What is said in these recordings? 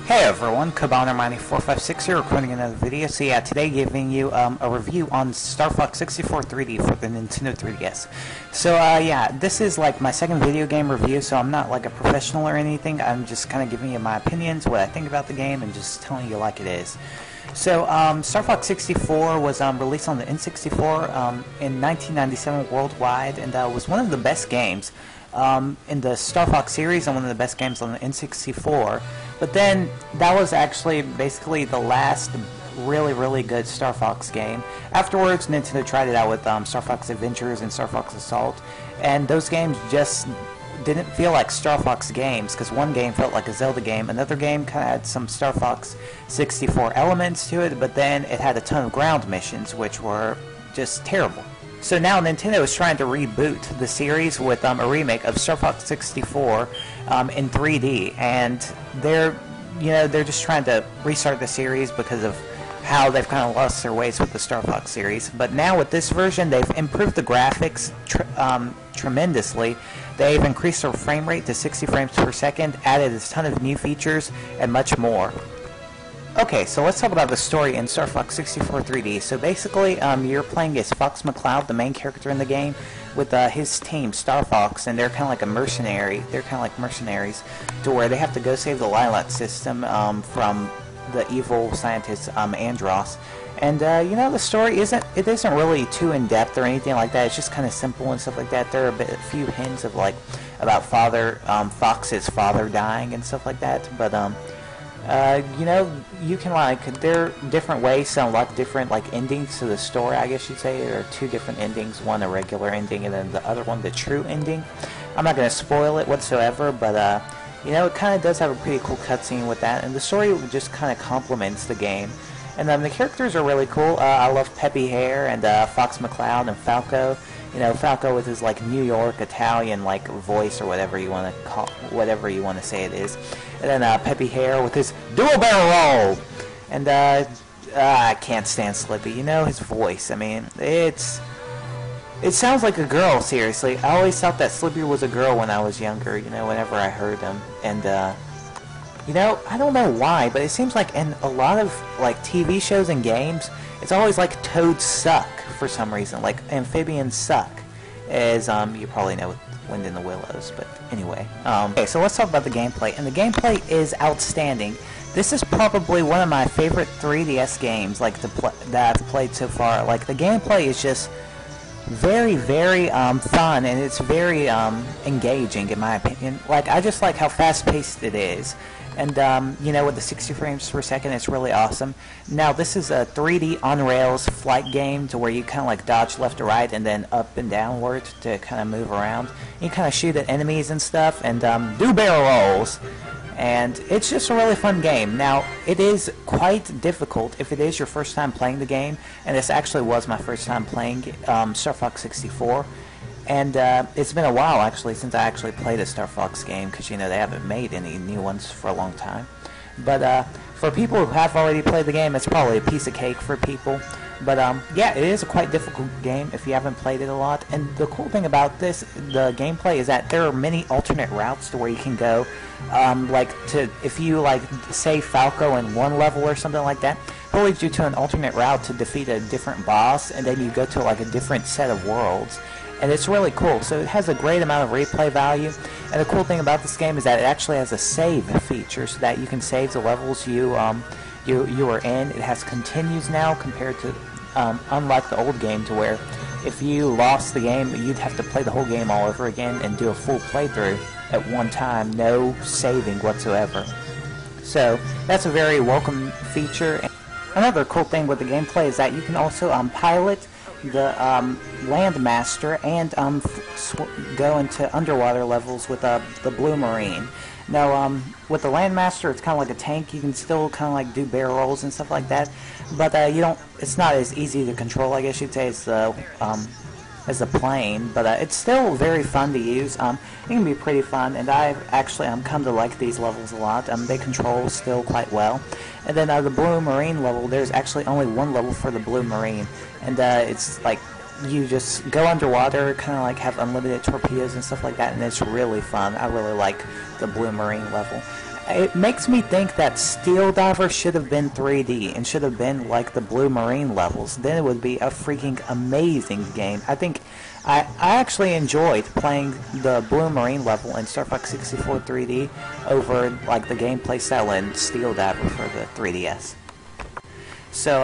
Hey everyone, Cabana456 here, recording another video. So yeah, today giving you a review on Star Fox 64 3D for the Nintendo 3DS. So yeah, this is like my second video game review, so I'm not like a professional or anything. I'm just kind of giving you my opinions, what I think about the game, and just telling you like it is. So Star Fox 64 was released on the N64 in 1997 worldwide, and was one of the best games in the Star Fox series and one of the best games on the N64. But then that was actually basically the last really good Star Fox game. Afterwards, Nintendo tried it out with Star Fox Adventures and Star Fox Assault, and those games just didn't feel like Star Fox games, because one game felt like a Zelda game, another game kind of had some Star Fox 64 elements to it, but then it had a ton of ground missions, which were just terrible. So now Nintendo is trying to reboot the series with a remake of Star Fox 64 in 3D, and they're just trying to restart the series because of how they've kind of lost their ways with the Star Fox series. But now with this version, they've improved the graphics tremendously. They've increased their frame rate to 60 frames per second, added a ton of new features, and much more. Okay, so let's talk about the story in Star Fox 64 3D. So basically, you're playing as Fox McCloud, the main character in the game, with his team, Star Fox, and they're kind of like a mercenary. They're kind of like mercenaries, to where they have to go save the Lilac system from the evil scientist Andross. And the story isn't really too in depth or anything like that. It's just kind of simple and stuff like that. There are a few hints of like about Fox's father dying and stuff like that, but you can there are different ways to unlock different endings to the story, I guess you'd say. There are two different endings, one a regular ending and then the other one the true ending. I'm not going to spoil it whatsoever, but it kind of does have a pretty cool cutscene with that, and the story just kind of complements the game. And the characters are really cool. I love Peppy Hare and Fox McCloud and Falco. Falco with his New York Italian voice, or whatever you want to say it is, and then Peppy Hare with his dual barrel roll, and I can't stand Slippy. His voice. I mean, it sounds like a girl. Seriously, I always thought that Slippy was a girl when I was younger. Whenever I heard him, and I don't know why, but it seems like in a lot of TV shows and games, it's always toads suck for some reason, amphibians suck, as you probably know with Wind in the Willows. But anyway, okay, so let's talk about the gameplay, and the gameplay is outstanding. This is probably one of my favorite 3DS games that I've played so far. The gameplay is just very fun, and it's very engaging in my opinion. I just like how fast-paced it is. And, with the 60 frames per second, it's really awesome. Now, this is a 3D on-rails flight game to where you kind of dodge left to right and then up and downward to kind of move around. You kind of shoot at enemies and stuff and do barrel rolls. And it's just a really fun game. Now, it is quite difficult if it is your first time playing the game, and this actually was my first time playing Star Fox 64. And it's been a while, actually, since I actually played a Star Fox game, because, they haven't made any new ones for a long time. But for people who have already played the game, it's probably a piece of cake for people. But, yeah, it is a quite difficult game if you haven't played it a lot. And the cool thing about the gameplay is that there are many alternate routes to where you can go. If you, save Falco in one level or something like that, it leads you to an alternate route to defeat a different boss, and then you go to, a different set of worlds. And it's really cool. So it has a great amount of replay value. And the cool thing about this game is that it actually has a save feature, so that you can save the levels you were in. It has continues now, compared to unlike the old game, to where if you lost the game, you'd have to play the whole game all over again and do a full playthrough at one time, no saving whatsoever. So that's a very welcome feature. Another cool thing with the gameplay is that you can also pilot the Landmaster and go into underwater levels with the Blue Marine. Now, with the Landmaster, it's kind of like a tank. You can still kind of do barrel rolls and stuff like that, but it's not as easy to control, I guess you'd say, as the plane. But it's still very fun to use. It can be pretty fun, and I've actually come to like these levels a lot. They control still quite well. And then the Blue Marine level, there's actually only one level for the Blue Marine, and it's you just go underwater, kind of have unlimited torpedoes and stuff like that, and it's really fun. I really like the Blue Marine level. it makes me think that Steel Diver should have been 3D and should have been like the Blue Marine levels. Then it would be a freaking amazing game. I think I actually enjoyed playing the Blue Marine level in Star Fox 64 3D over like the gameplay style in Steel Diver for the 3DS. So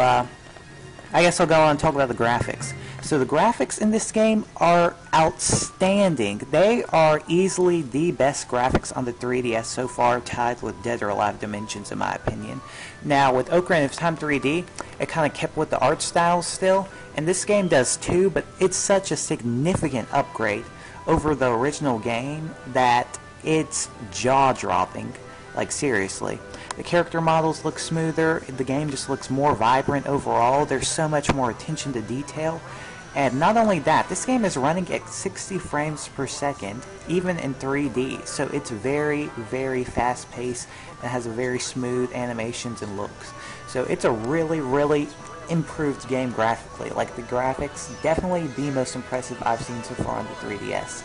I guess I'll go on and talk about the graphics. So the graphics in this game are outstanding. They are easily the best graphics on the 3DS so far, tied with Dead or Alive Dimensions in my opinion. Now with Ocarina of Time 3D, it kind of kept with the art style still, and this game does too, but it's such a significant upgrade over the original game that it's jaw-dropping. Like seriously. The character models look smoother, the game just looks more vibrant overall, there's so much more attention to detail. And not only that, this game is running at 60 frames per second, even in 3D, so it's very, very fast paced and has a very smooth animations and looks. So it's a really, really improved game graphically. Like the graphics, definitely the most impressive I've seen so far on the 3DS.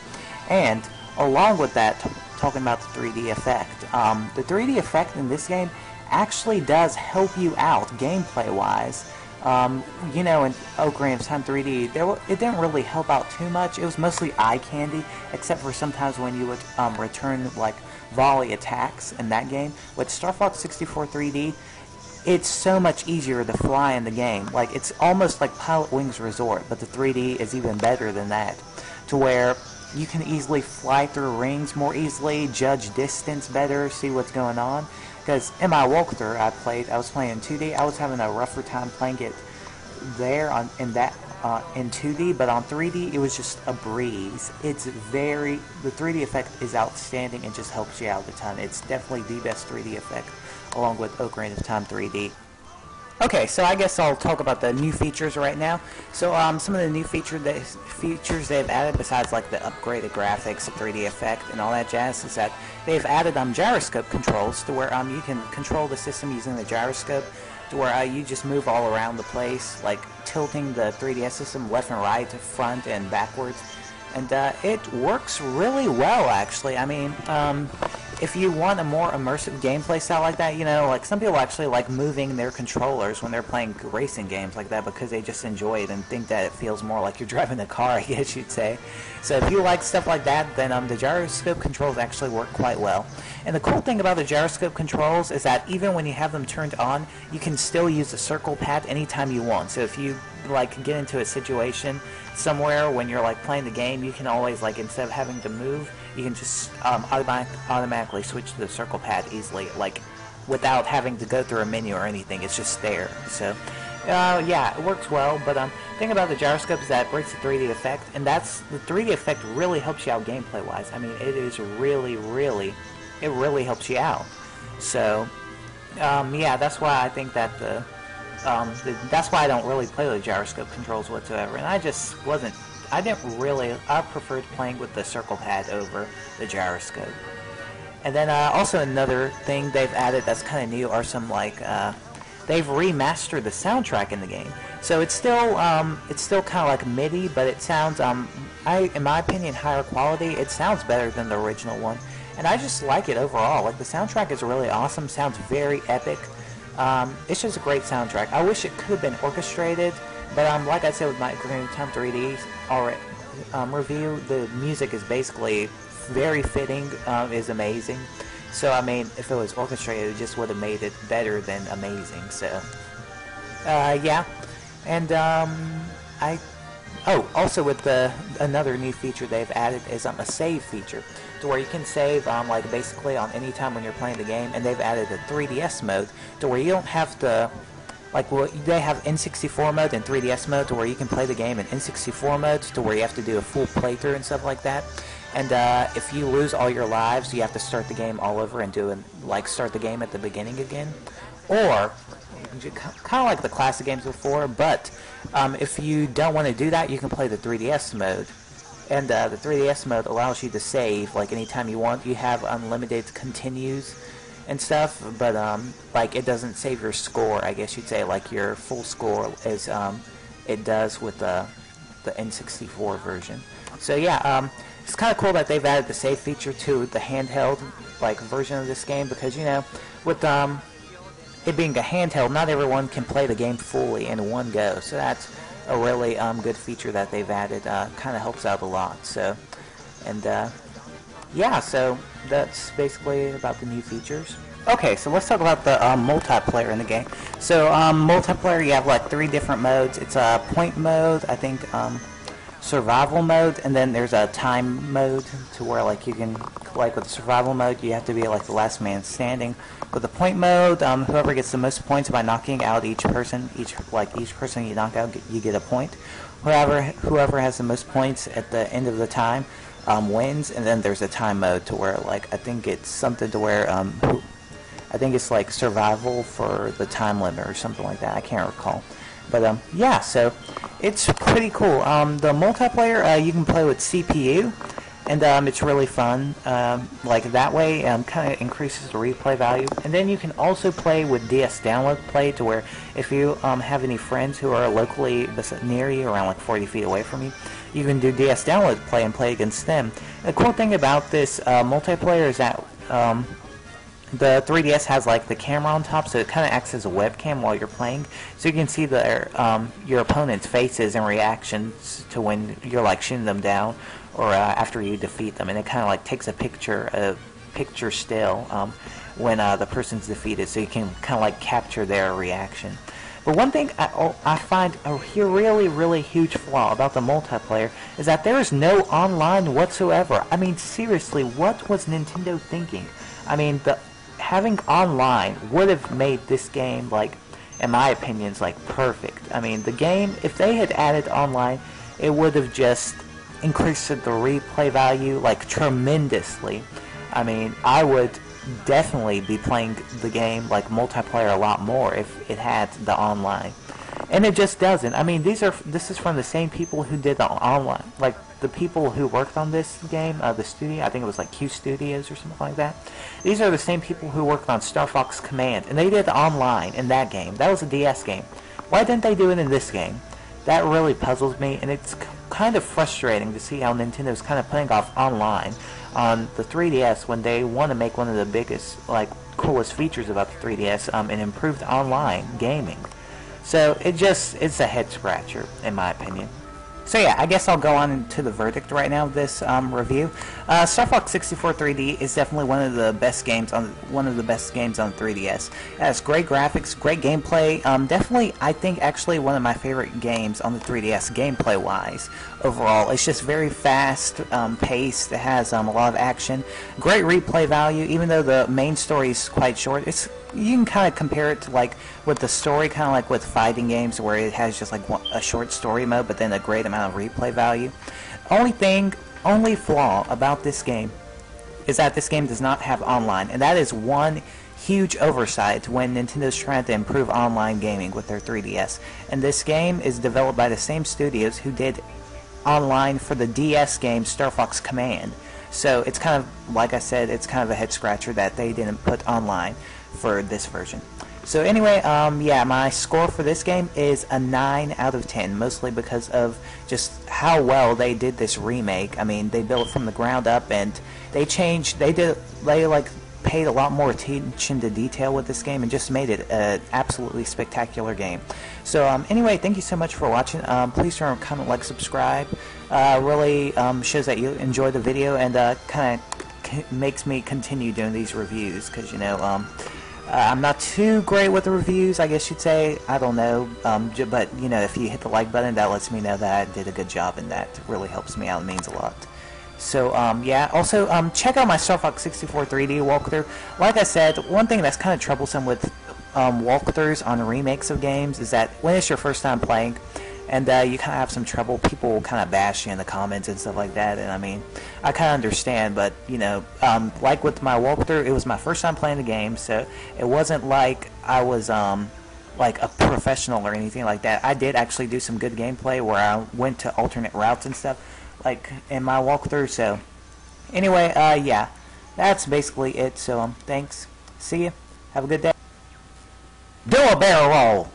And along with that, talking about the 3D effect, the 3D effect in this game actually does help you out gameplay-wise. You know, in Ocarina of Time 3D, it didn't really help out too much. It was mostly eye candy, except for sometimes when you would return like volley attacks in that game. With Star Fox 64 3D, it's so much easier to fly in the game. Like, it's almost like Pilot Wings Resort, but the 3D is even better than that, to where you can easily fly through rings more easily, judge distance better, see what's going on. Because in my walkthrough I was playing in 2D, I was having a rougher time playing it there in 2D, but on 3D it was just a breeze. The 3D effect is outstanding and just helps you out a ton. It's definitely the best 3D effect, along with Ocarina of Time 3D. Okay, so I guess I'll talk about the new features right now. So some of the new features they've added, besides like the upgraded graphics, 3D effect, and all that jazz, is that they've added gyroscope controls to where you can control the system using the gyroscope, to where you just move all around the place, like tilting the 3DS system left and right, front and backwards. And it works really well, actually. I mean, if you want a more immersive gameplay style like that, you know, like some people actually like moving their controllers when they're playing racing games like that because they just enjoy it and think that it feels more like you're driving a car, I guess you'd say. So if you like stuff like that, then the gyroscope controls actually work quite well. And the cool thing about the gyroscope controls is that even when you have them turned on, you can still use the circle pad anytime you want. So if you like get into a situation somewhere when you're like playing the game, you can always, like, instead of having to move, you can just automatically switch to the circle pad easily, like without having to go through a menu or anything. It's just there. So yeah, it works well. But the thing about the gyroscope is that it breaks the 3D effect, and the 3D effect really helps you out gameplay wise. I mean, it is really helps you out. So yeah, that's why I think that that's why I don't really play with gyroscope controls whatsoever, and I preferred playing with the circle pad over the gyroscope. And then also another thing they've added that's kind of new are some they've remastered the soundtrack in the game. So it's still kind of like MIDI, but it sounds in my opinion, higher quality. It sounds better than the original one, and I just like it overall. Like, the soundtrack is really awesome. Sounds very epic. It's just a great soundtrack. I wish it could have been orchestrated, but like I said with my Ocarina of Time 3D review, the music is basically very fitting, is amazing. So I mean, if it was orchestrated, it just would have made it better than amazing. So yeah, and also with another new feature they've added is a save feature, to where you can save like basically on any time when you're playing the game, and they've added a 3DS mode to where you don't have to, like, they have N64 mode and 3DS mode to where you can play the game in N64 mode, to where you have to do a full playthrough and stuff like that. And if you lose all your lives, you have to start the game all over and start the game at the beginning again. Or kind of like the classic games before, but if you don't want to do that, you can play the 3DS mode. And the 3DS mode allows you to save like anytime you want. You have unlimited continues and stuff, but like, it doesn't save your score, I guess you'd say, like your full score as it does with the the N64 version. So yeah, it's kind of cool that they've added the save feature to the handheld like version of this game, because you know, with it being a handheld, not everyone can play the game fully in one go. So that's a really good feature that they've added. Kind of helps out a lot. So, and yeah, so that's basically about the new features. Okay, so let's talk about the multiplayer in the game. So multiplayer, you have like 3 different modes. It's a point mode, I think, survival mode, and then there's a time mode to where like you can, like with the survival mode, you have to be like the last man standing. With the point mode, whoever gets the most points by knocking out each person you knock out, you get a point. Whoever has the most points at the end of the time wins. And then there's a time mode to where like I think it's something to where I think it's like survival for the time limit or something like that. I can't recall. But yeah, so it's pretty cool. The multiplayer, you can play with CPU, and it's really fun. Like that way, kind of increases the replay value. And then you can also play with DS download play, to where if you have any friends who are locally near you, around like 40 feet away from you, you can do DS download play and play against them. And the cool thing about this multiplayer is that the 3DS has like the camera on top, so it kind of acts as a webcam while you're playing, so you can see your opponent's faces and reactions to when you're like shooting them down, or after you defeat them, and it kind of like takes a picture still when the person's defeated, so you can kind of like capture their reaction. But one thing I find a really huge flaw about the multiplayer is that there is no online whatsoever. I mean, seriously, what was Nintendo thinking? I mean, having online would have made this game, like, in my opinion, like perfect. I mean, the game, if they had added online, it would have just increased the replay value like tremendously. I mean, I would definitely be playing the game like multiplayer a lot more if it had the online, and it just doesn't. I mean, this is from the same people who did the online, like the people who worked on this game, the studio, I think it was like Q Studios or something like that. These are the same people who worked on Star Fox Command, and they did the online in that game. That was a DS game. Why didn't they do it in this game? That really puzzles me, and it's kind of frustrating to see how Nintendo's kind of putting off online on the 3DS when they want to make one of the biggest, like, coolest features about the 3DS, an improved online gaming. So it's a head scratcher in my opinion. So yeah, I guess I'll go on to the verdict right now of this review. Star Fox 64 3D is definitely one of the best games on 3DS. It has great graphics, great gameplay. Definitely, I think actually one of my favorite games on the 3DS gameplay-wise. Overall, it's just very fast paced. It has a lot of action, great replay value. Even though the main story is quite short, you can kind of compare it to like with the story, kind of like with fighting games where it has just like a short story mode, but then a great amount of replay value. Only flaw about this game is that this game does not have online, and that is one huge oversight when Nintendo's trying to improve online gaming with their 3DS. And this game is developed by the same studios who did online for the DS game Star Fox Command. So it's kind of, like I said, it's kind of a head scratcher that they didn't put online for this version. So anyway, yeah, my score for this game is a 9 out of 10, mostly because of just how well they did this remake. I mean, they built it from the ground up, and they like paid a lot more attention to detail with this game and just made it an absolutely spectacular game. So anyway, thank you so much for watching. Please remember, comment, like, subscribe. Really shows that you enjoy the video, and kind of makes me continue doing these reviews, because you know, I'm not too great with the reviews, I guess you'd say. I don't know, but you know, if you hit the like button, that lets me know that I did a good job, and that really helps me out. It means a lot. So yeah, also check out my Star Fox 64 3D walkthrough. Like I said, one thing that's kind of troublesome with walkthroughs on remakes of games is that when it's your first time playing, and you kind of have some trouble, people will kind of bash you in the comments and stuff like that, and I mean, I kind of understand, but you know, like with my walkthrough, it was my first time playing the game, so it wasn't like I was like a professional or anything like that. I did actually do some good gameplay where I went to alternate routes and stuff, like in my walkthrough. So anyway, yeah, that's basically it. So thanks, see ya, have a good day. Do a barrel roll.